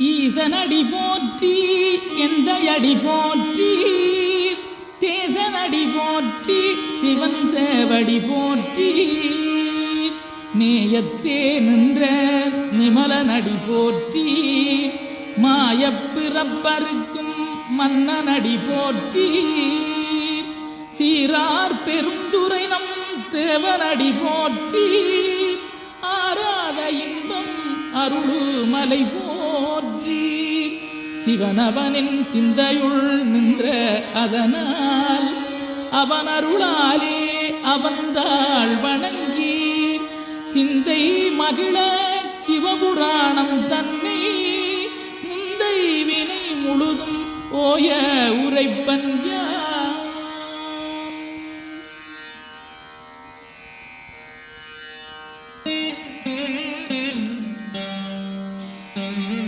ஈசனடி போற்றி எந்தையடி போற்றி தேசனடி போற்றி சிவன் சேவடி போற்றி நேயத்தே நின்ற நிமலனடி போற்றி மாயப்பிறப்பருக்கும் மன்னனடி போற்றி சீரார் பெருந்துரை நம் தேவனடி போற்றி ஆராத இன்பம் அருளுமலை போற்றி சிவனவனின் சிந்தையுள் நின்ற அதனால் அவன் அருளாலே அவன்தாள் வணங்கி சிந்தை மகிழ சிவபுராணம் தன்னை